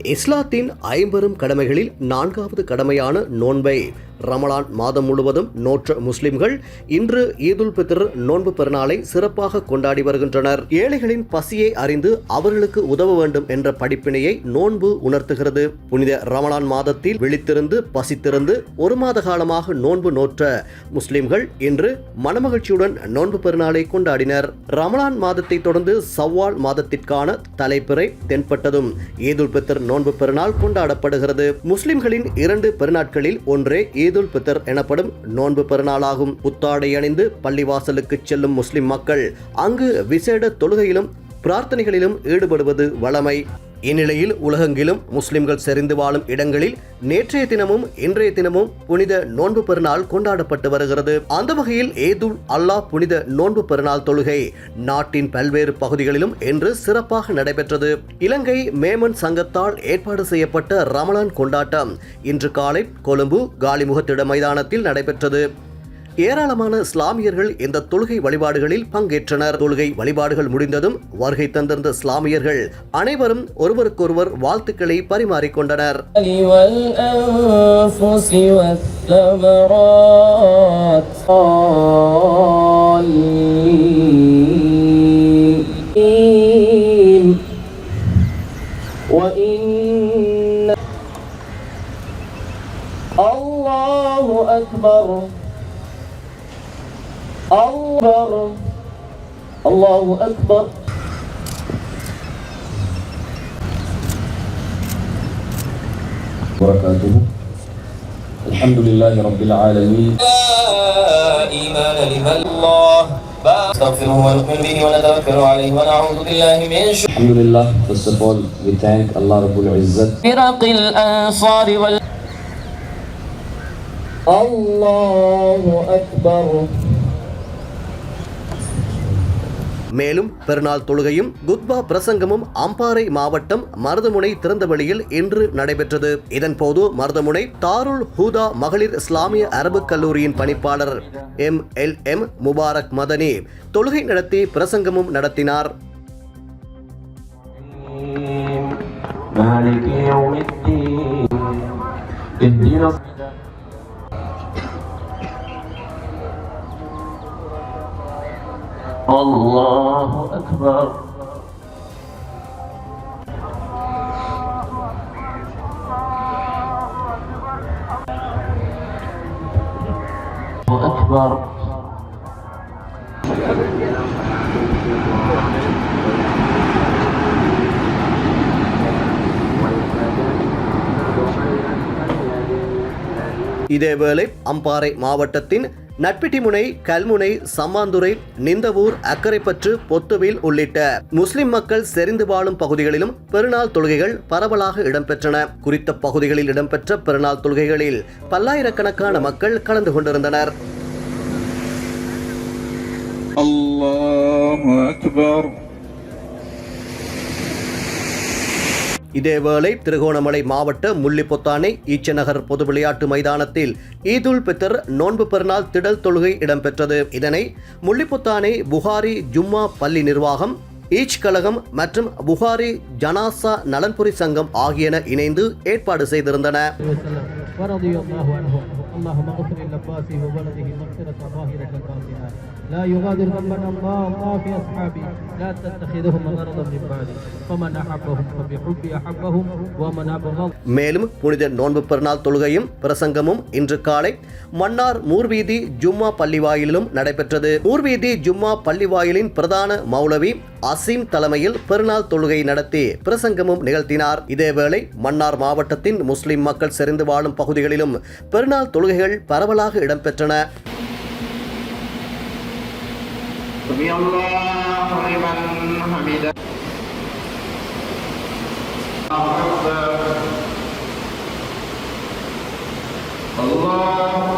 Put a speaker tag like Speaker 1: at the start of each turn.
Speaker 1: இஸ்லாத்தின் ஐம்பெரும் கடமைகளில் 4வது கடமையான நோன்பை ரமலான் மாதம் முழுவதும் நோற்ற முஸ்லிம்கள் இன்று ஈதுல் பித்ர் நோன்பு பெருநாளை சிறப்பாக கொண்டாடி வருகின்றனர். ஏழைகளின் பசியை அறிந்து அவர்களுக்கு உதவ வேண்டும் என்ற படிப்பினையை நோன்பு உணர்த்துகிறது. புனித ரமலான் மாதத்தில் விழித்திருந்து பசித்திருந்து ஒரு மாத காலமாக நோன்பு நோற்ற முஸ்லிம்கள் இன்று மனமகிழ்ச்சியுடன் நோன்பு பெருநாளை கொண்டாடினர். ரமலான் மாதத்தை தொடர்ந்து சவ்வால் மாதத்திற்கான தலைப்பிறை தென்பட்டதும் ஈதுல் பித்ர் நோன்பு பெருநாள் கொண்டாடப்படுகிறது. முஸ்லிம்களின் 2 பெருநாட்களில் ஒன்றே ஈதுல் பித்ர் எனப்படும் நோன்பு பெருநாளாகும். புத்தாடை அணிந்து பள்ளிவாசலுக்கு செல்லும் முஸ்லிம் மக்கள் அங்கு விசேட தொழுகையிலும் பிரார்த்தனைகளிலும் ஈடுபடுவது வழமை. இந்நிலையில் உலகெங்கிலும் முஸ்லிம்கள் செறிந்து வாழும் இடங்களில் நேற்றைய தினமும் இன்றைய தினமும் புனித நோன்பு பெருநாள் கொண்டாடப்பட்டு வருகிறது. அந்த வகையில் ஈதுல் அல்லாஹ் புனித நோன்பு பெருநாள் தொழுகை நாட்டின் பல்வேறு பகுதிகளிலும் இன்று சிறப்பாக நடைபெற்றது. இலங்கை மேமன் சங்கத்தால் ஏற்பாடு செய்யப்பட்ட ரமலான் கொண்டாட்டம் இன்று காலை கொழும்பு காலிமுகத்திட மைதானத்தில் நடைபெற்றது. ஏராளமான இஸ்லாமியர்கள் இந்த தொழுகை வழிபாடுகளில் பங்கேற்றனர். தொழுகை வழிபாடுகள் முடிந்ததும் வருகை தந்திருந்த இஸ்லாமியர்கள் அனைவரும் ஒருவருக்கொருவர் வாழ்த்துக்களை பரிமாறிக்கொண்டனர்.
Speaker 2: அல்லாஹு Akbar Allahu Akbar.
Speaker 3: Barakatuh. Alhamdulillahi Rabbil Alamin.
Speaker 2: إيمان لمن الله نستغفره ونؤمن به ونتوكل عليه ونعوذ بالله من شرور.
Speaker 3: Alhamdulillah. First of all, we thank Allah Rabbul Izzat.
Speaker 2: فرق الأنصار وال. Allahu Akbar.
Speaker 1: மேலும் பெருநாள் தொழுகையும் குத்பா பிரசங்கமும் அம்பாறை மாவட்டம் மருதமுனை திறந்தவெளியில் இன்று நடைபெற்றது. இதன்போது மருதமுனை தாருல் ஹூதா மகளிர் இஸ்லாமிய அரபு கல்லூரியின் பணிப்பாளர் MLM முபாரக் மதனி தொழுகை நடத்தி பிரசங்கமும் நடத்தினார்.
Speaker 2: Allahu Akbar. Allahu Akbar.
Speaker 1: இதேவேளை அம்பாறை மாவட்டத்தின் நட்பிட்டிமுனை, கல்முனை, சம்மாந்துறை, நிந்தவூர், அக்கரைப்பற்று, பொத்துவில் உள்ளிட்ட முஸ்லிம் மக்கள் செறிந்து வாழும் பகுதிகளிலும் பெருநாள் தொழுகைகள் பரவலாக இடம்பெற்றன. குறித்த பகுதிகளில் இடம்பெற்ற பெருநாள் தொழுகைகளில் பல்லாயிரக்கணக்கான மக்கள் கலந்து கொண்டிருந்தனர்.
Speaker 4: அல்லாஹு அக்பர்.
Speaker 1: இதேவேளை திருகோணமலை மாவட்ட முள்ளிப்பொத்தானை ஈச்சநகர் பொது விளையாட்டு மைதானத்தில் ஈதுல் பித்ர் நோன்பு பெருநாள் திடல் தொழுகை இடம்பெற்றது. இதனை முள்ளிப்பொத்தானை புகாரி ஜும்மா பள்ளி நிர்வாகம், ஈச் கழகம் மற்றும் புகாரி ஜனாசா நலன்புரி சங்கம் ஆகியன இணைந்து ஏற்பாடு செய்திருந்தன.
Speaker 5: لا يغادر ذنبا الله في أصحابي لا تتخذهم غرضا من بعدي فمن أحبهم فبحبي أحبهم ومن أبغض.
Speaker 1: மேலும் புனித நோன்பு பெருநாள் தொழுகையும் பிரசங்கமும் இன்று காலை மன்னார் மூர்வீதி ஜும்மா பள்ளிவாயிலும் நடைபெற்றது. மூர்வீதி ஜும்மா பள்ளிவாயிலின் பிரதான மௌலவி அசீம் தலைமையில் பெருநாள் தொழுகை நடத்தி பிரசங்கமும் நிகழ்த்தினார். இதேவேளை மன்னார் மாவட்டத்தின் முஸ்லிம் மக்கள் செறிந்து வாழும் பகுதிகளிலும் பெருநாள் தொழுகைகள் பரவலாக இடம்பெற்றன.
Speaker 4: Allah